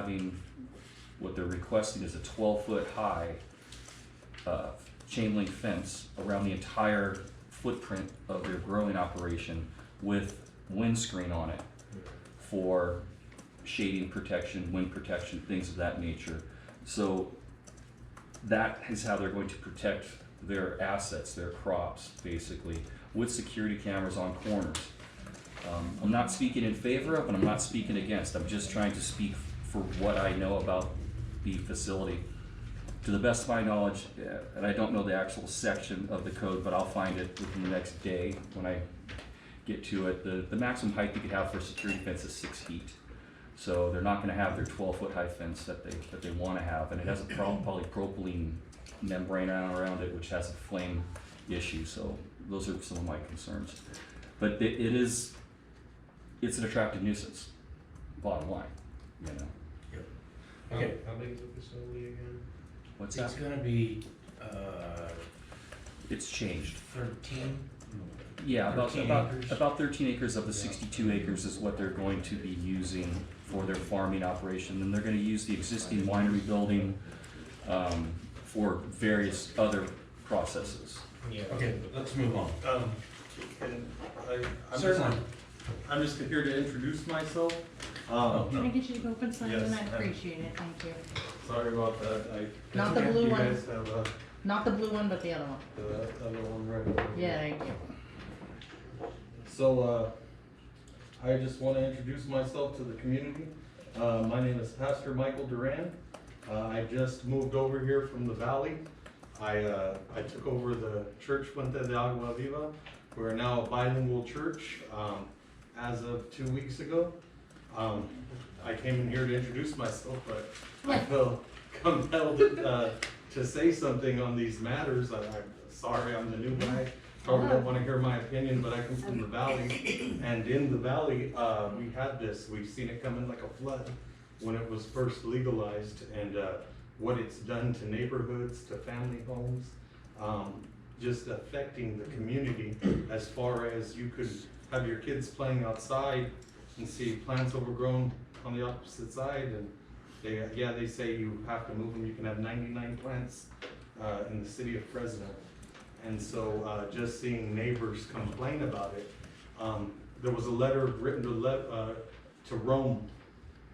having, what they're requesting is a 12-foot high chain link fence around the entire footprint of their growing operation with windscreen on it for shading protection, wind protection, things of that nature. So that is how they're going to protect their assets, their crops, basically, with security cameras on corners. I'm not speaking in favor of, and I'm not speaking against. I'm just trying to speak for what I know about the facility. To the best of my knowledge, and I don't know the actual section of the code, but I'll find it within the next day when I get to it. The maximum height you could have for a security fence is 6 feet. So they're not going to have their 12-foot high fence that they want to have, and it has a polypropylene membrane around it, which has a flame issue. So those are some of my concerns. But it's an attractive nuisance. Bottom line, you know. Yep. Okay. How big is the facility again? What's It's that? gonna be, It's changed. 13? Yeah, 13 acres. about 13 acres of the 62 acres is what they're going to be using for their farming operation. And they're going to use the existing winery building for various other processes. Yeah. Okay, let's move on. I'm Certainly. I'm just here to introduce myself. Can I get you to go open sign? Yes. And I'd appreciate it, thank you. Sorry about that. Not the blue you one. guys have Not the blue one, but the other one. the other one right over Yeah, there. thank you. So I just want to introduce myself to the community. My name is Pastor Michael Durant. I just moved over here from the valley. I took over the church Fuente de Agua Viva. We're now a bilingual church as of 2 weeks ago. I came in here to introduce myself, but I feel compelled to say something on these matters. I'm sorry, I'm the new guy. Probably don't want to hear my opinion, but I come from the valley. And in the valley, we had this. We've seen it come in like a flood when it was first legalized, and what it's done to neighborhoods, to family homes, just affecting the community as far as you could have your kids playing outside and see plants overgrown on the opposite side, and they say you have to move them. You can have 99 plants in the city of Fresno. And so just seeing neighbors complain about it, there was a letter written to Rome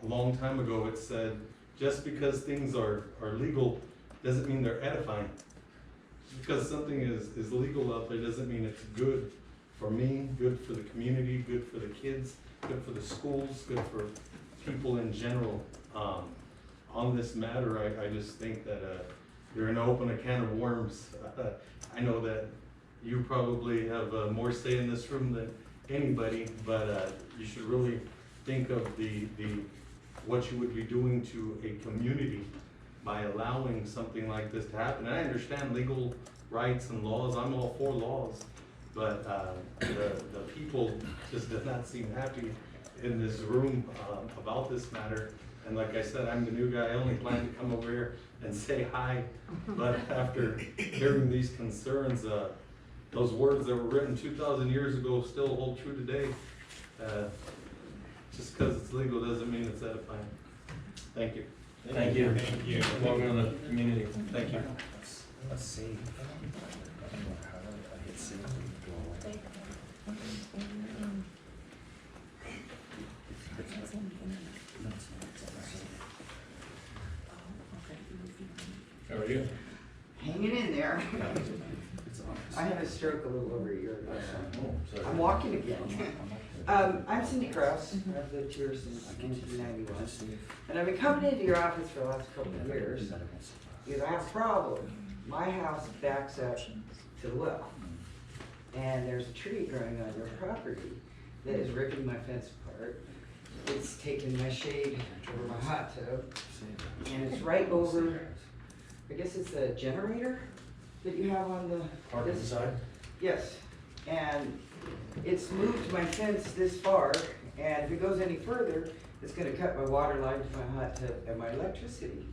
a long time ago. It said, just because things are legal doesn't mean they're edifying. Just because something is legal out there doesn't mean it's good for me, good for the community, good for the kids, good for the schools, good for people in general. On this matter, I just think that you're going to open a can of worms. I know that you probably have more say in this room than anybody, but you should really think of what you would be doing to a community by allowing something like this to happen. And I understand legal rights and laws. I'm all for laws, but the people just do not seem happy in this room about this matter. And like I said, I'm the new guy. I only plan to come over here and say hi. But after hearing these concerns, those words that were written 2,000 years ago still hold true today. Just because it's legal doesn't mean it's edifying. Thank you. Thank you. Thank you. Welcome to the community. Thank you. Let's see. How are you? Hanging in there. I had a stroke a little over a year ago, so I'm walking again. I'm Cindy Krause. I've lived here since 1991. And I've been coming into your office for the last couple of years because I have a problem. My house backs up to the well. And there's a tree growing on your property that is ripping my fence apart. It's taking my shade over my hot tub. And it's right over, I guess it's a generator that you have on the Park inside? Yes, and it's moved my fence this far, and if it goes any further, it's gonna cut my water line to my hot tub and my electricity.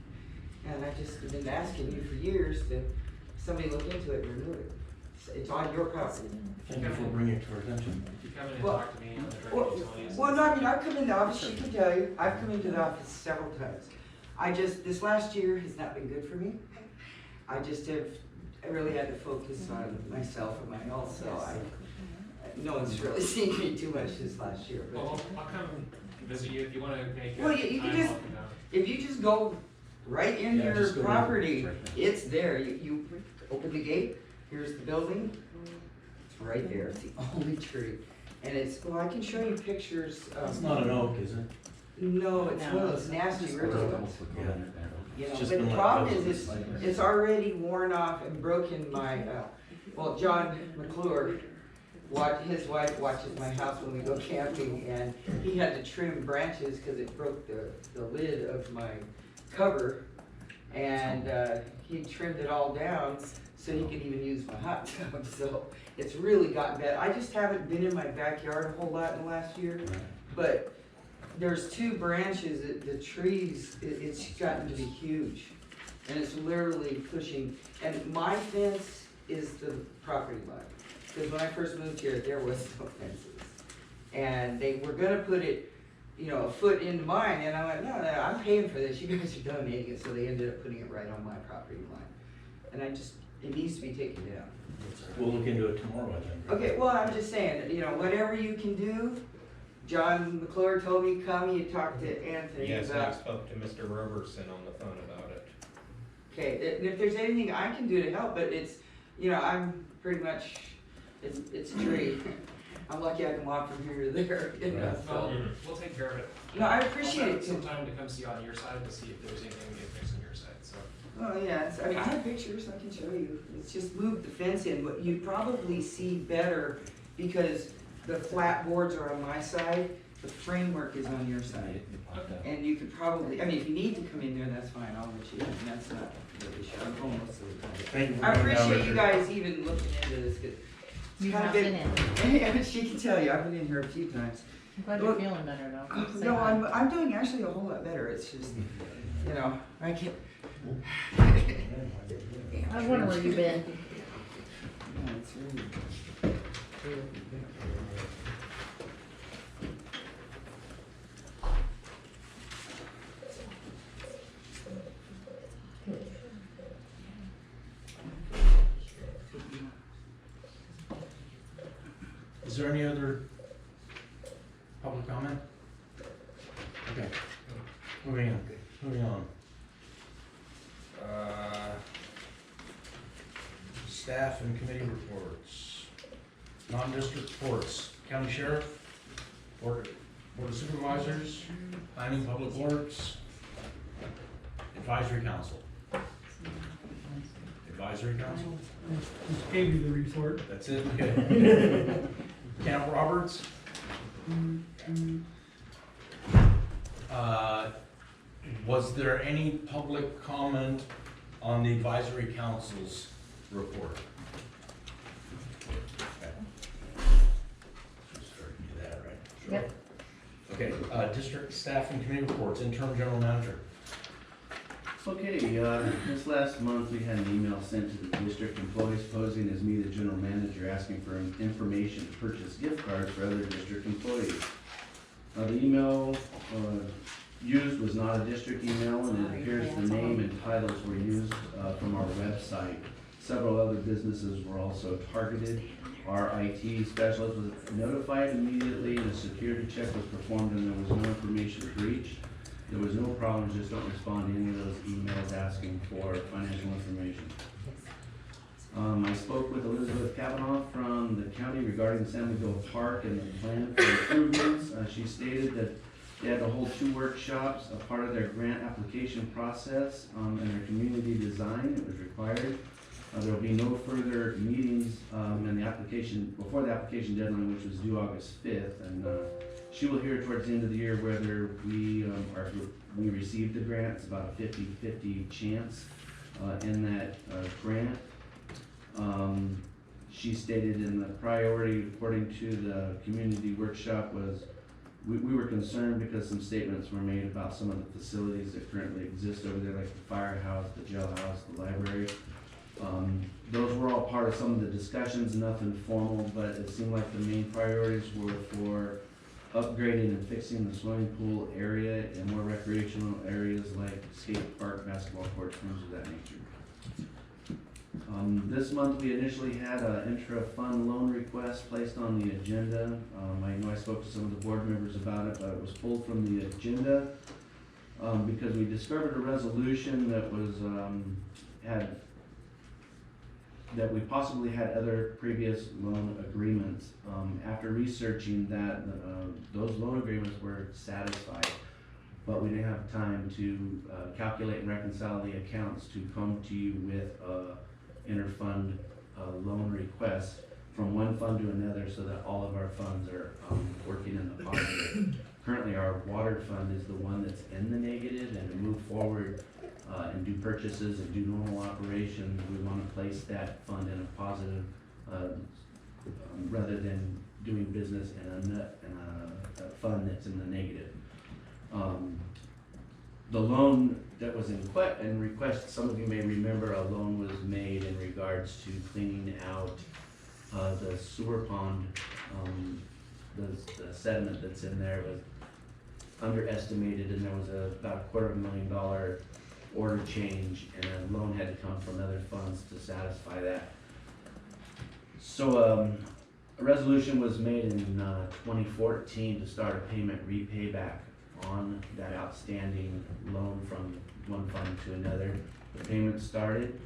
And I just have been asking you for years to somebody look into it and remove it. It's on your property. Thank you for bringing it to our attention. If you come in and Well- talk to me on the Well, direct utilities. well, no, I mean, I've come in the office, she can tell you, I've come into the office several times. This last year has not been good for me. I really had to focus on myself and my health, so no one's really seen me too much this last year, but Well, I'll come visit you if you wanna make Well, a you can time, just- I'll come down. if you just go right in Yeah, your just go in. property, it's there, you open the gate, here's the building, it's right there, it's the only tree. And well, I can show you pictures, It's not an oak, is it? no, it's one of those No. nasty Just ridge put a ones. couple foot Yeah. going in there. You know, It's just but the been like problem that is, since- it's already worn off and broken my, John McClure, his wife watches my house when we go camping, and he had to trim branches because it broke the lid of my cover. And, he trimmed it all down so he could even use my hot tub, so it's really gotten bad. I just haven't been in my backyard a whole lot in the last year, but there's two branches, the trees, it's gotten to be huge. And it's literally pushing, and my fence is the property line. Because when I first moved here, there was no fences. And they were gonna put it, a foot into mine, and I went, no, I'm paying for this, you guys are donating it, so they ended up putting it right on my property line. And it needs to be taken down. We'll look into it tomorrow, I think. Okay, well, I'm just saying, whatever you can do, John McClure told me, come, you talk to Anthony Yes, and I about, spoke to Mr. Roberson on the phone about it. okay, and if there's anything I can do to help, but it's, I'm pretty much, it's a tree. I'm lucky I can walk from here to there, Well, so. we'll take care of it. No, I appreciate I'll it. set some time to come see on your side to see if there's anything we can fix on your side, so. Oh, yeah, I have pictures, I can show you. It's just moved the fence in, but you probably see better because the flat boards are on my side, the framework is on your side. It popped out. And you could probably, if you need to come in there, that's fine, I'll let you in, that's not the issue, I'm home most of the time. Thank you for I coming down, appreciate you Richard. guys even looking into this, cause You kinda have been- been in. she can tell you, I've been in here a few times. I'm glad you're feeling better though. Say No, hi. I'm doing actually a whole lot better, it's just, I can't. I wonder where you've been. Yeah, it's really. Is there any other public comment? Okay, moving on. Staff and committee reports, non-district reports, county sheriff, board of supervisors, planning, public works, advisory council. Advisory council, Just gave you the report. that's it, okay. Camp Roberts. Was there any public comment on the advisory council's report? Okay. Just starting to do that, right? Yep. Okay, district staff and committee reports, interim general manager. Okay, this last month, we had an email sent to the district employees posing as me, the general manager, asking for information to purchase gift cards for other district employees. The email used was not a district email, and it appears the name and titles were used from our website. Several other businesses were also targeted. Our IT specialist was notified immediately, and a security check was performed, and there was no information breached. There was no problems, just don't respond to any of those emails asking for financial information. I spoke with Elizabeth Kavanaugh from the county regarding the San Park and the plan for improvements. She stated that they had to hold 2 workshops, a part of their grant application process, and their community design. It was required. There will be no further meetings in the application, before the application deadline, which was due August 5th. And she will hear towards the end of the year whether we received the grant. It's about a 50-50 chance in that grant. She stated in the priority, according to the community workshop, was we were concerned because some statements were made about some of the facilities that currently exist over there, like the firehouse, the jailhouse, the library. Those were all part of some of the discussions, nothing formal, but it seemed like the main priorities were for upgrading and fixing the swimming pool area and more recreational areas like skate park, basketball court, things of that nature. This month, we initially had an intra-fund loan request placed on the agenda. I know I spoke to some of the board members about it, but it was pulled from the agenda because we discovered a resolution that was, that we possibly had other previous loan agreements. After researching that, those loan agreements were satisfied, but we didn't have time to calculate and reconcile the accounts to come to you with interfund loan requests from one fund to another so that all of our funds are working in the positive. Currently, our water fund is the one that's in the negative, and to move forward and do purchases and do normal operations, we want to place that fund in a positive rather than doing business in a fund that's in the negative. The loan that was in request, some of you may remember a loan was made in regards to cleaning out the sewer pond. The sediment that's in there was underestimated, and there was about $250,000 order change, and a loan had to come from other funds to satisfy that. So a resolution was made in 2014 to start a payment repayback on that outstanding loan from one fund to another. The payment started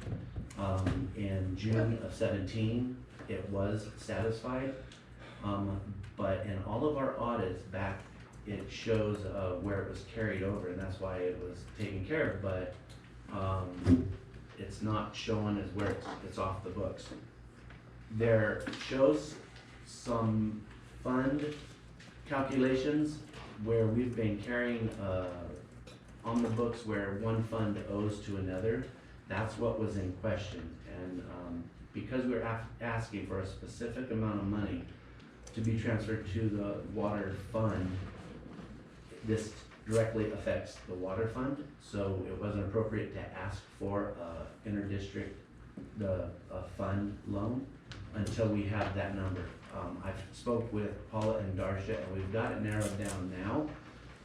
in June of 17. It was satisfied, but in all of our audits back, it shows where it was carried over, and that's why it was taken care of, but it's not showing as where it's off the books. There shows some fund calculations where we've been carrying on the books where one fund owes to another. That's what was in question, and because we're asking for a specific amount of money to be transferred to the water fund, this directly affects the water fund, so it wasn't appropriate to ask for interdistrict fund loan until we have that number. I've spoke with Paula and Darcia, and we've got it narrowed down now.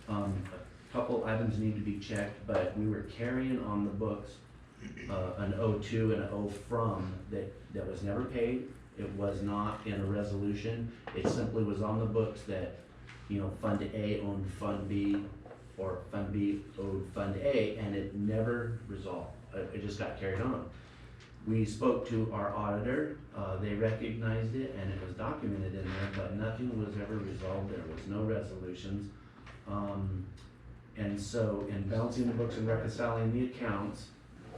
A couple items need to be checked, but we were carrying on the books an O2 and an O from that was never paid. It was not in a resolution. It simply was on the books that, you know, Fund A owned Fund B, or Fund B owed Fund A, and it never resolved. It just got carried on. We spoke to our auditor, they recognized it, and it was documented in there, but nothing was ever resolved. There was no resolutions. And so in balancing the books and reconciling the accounts,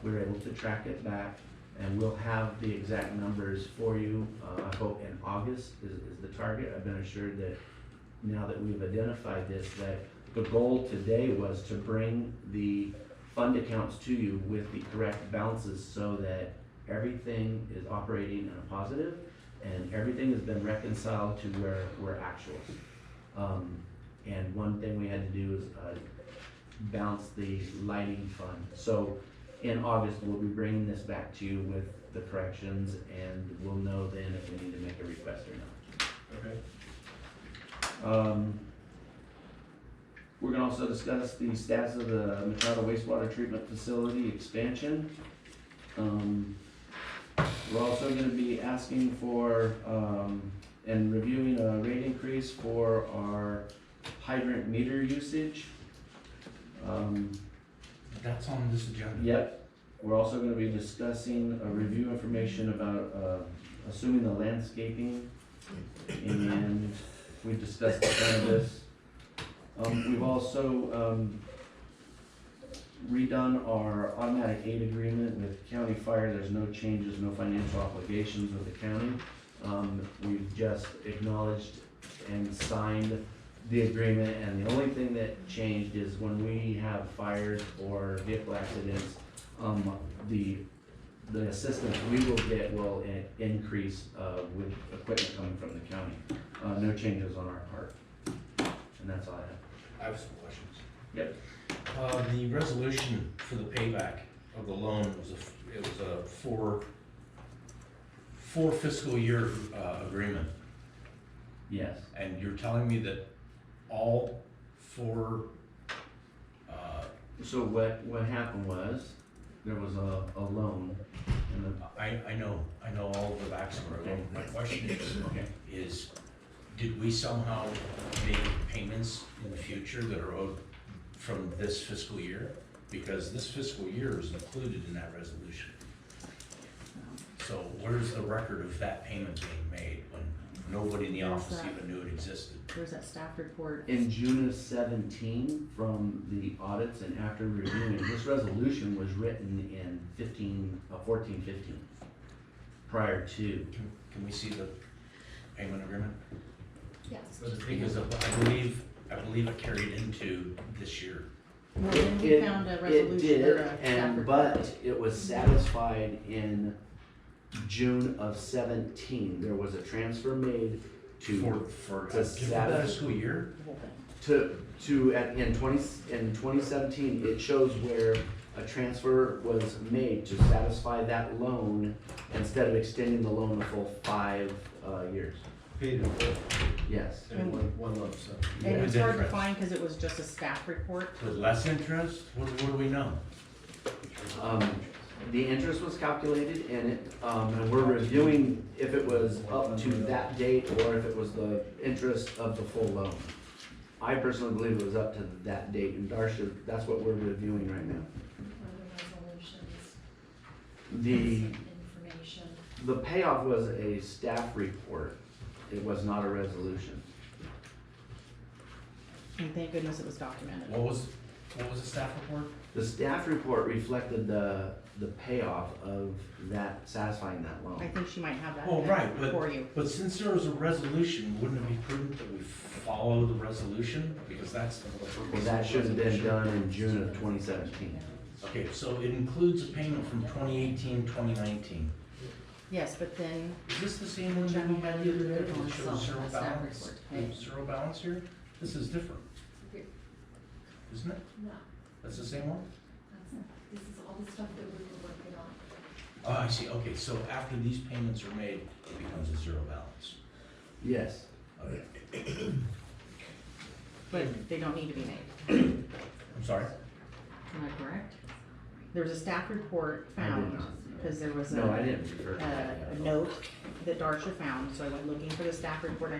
we were able to track it back, and we'll have the exact numbers for you. I hope in August is the target. I've been assured that now that we've identified this, that the goal today was to bring the fund accounts to you with the correct balances so that everything is operating in a positive and everything has been reconciled to where we're actuals. And one thing we had to do is balance the lighting fund. So in August, we'll be bringing this back to you with the corrections, and we'll know then if we need to make a request or not. Okay. We're gonna also discuss the status of the Machado wastewater treatment facility expansion. We're also gonna be asking for, and reviewing a rate increase for our hydrant meter usage. That's on this agenda. Yep, we're also gonna be discussing a review information about, assuming the landscaping, and we've discussed the cannabis. We've also, redone our automatic aid agreement with county fire. There's no changes, no financial obligations with the county. We've just acknowledged and signed the agreement, and the only thing that changed is when we have fires or vehicle accidents, the assistance we will get will increase with equipment coming from the county. No changes on our part, and that's all I have. I have some questions. Yep. The resolution for the payback of the loan was a 4 fiscal year, agreement, Yes. and you're telling me that all 4, So what happened was, there was a loan, and the, I know all the backstory. Okay. My question okay, is, did we somehow make payments in the future that are owed from this fiscal year? Because this fiscal year is included in that resolution. So where's the record of that payment being made when nobody in the Where's office that? even knew it existed? There's that staff report. in June of 17, from the audits and after reviewing, this resolution was written in 14, 15, prior to. Can we see the payment agreement? Yes. Because I believe it carried into this year. Well, then we found a It resolution did, or a staff and, report. but it was satisfied in June of 17. There was a transfer made For to a given fiscal year? The whole thing. in 2017, it shows where a transfer was made to satisfy that loan instead of extending the loan a full 5 years. Paid in full. Yes. And- One lump sum. And With it's hard to interest. find because it was just a staff report. With less interest? What do we know? The interest was calculated and it, and we're reviewing if it was up to that date or if it was the interest of the full loan. I personally believe it was up to that date, and Darcia, that's what we're reviewing right now. The, Information. the payoff was a staff report. It was not a resolution. And thank goodness it was documented. What was the staff report? The staff report reflected the payoff of that, satisfying that I loan. think she might have that Oh, right, for you. but since there was a resolution, wouldn't it be prudent that we follow the resolution? Because that's the purpose Well, of that the should have been resolution. done in June of 2017. Okay, so it includes a payment from 2018, 2019. Yes, but then Is this the same one that we had the other day that shows zero balance? Zero balance here? This is different, isn't it? No, That's the same one? this is all the stuff that we were working on. Oh, I see, okay, so after these payments are made, it becomes a zero balance. Yes. Okay. but they don't need to be made. I'm sorry? Am I correct? There was a staff report I did found not. because there was No, I didn't refer to a that. note that Darcia found, so I went looking for the staff report.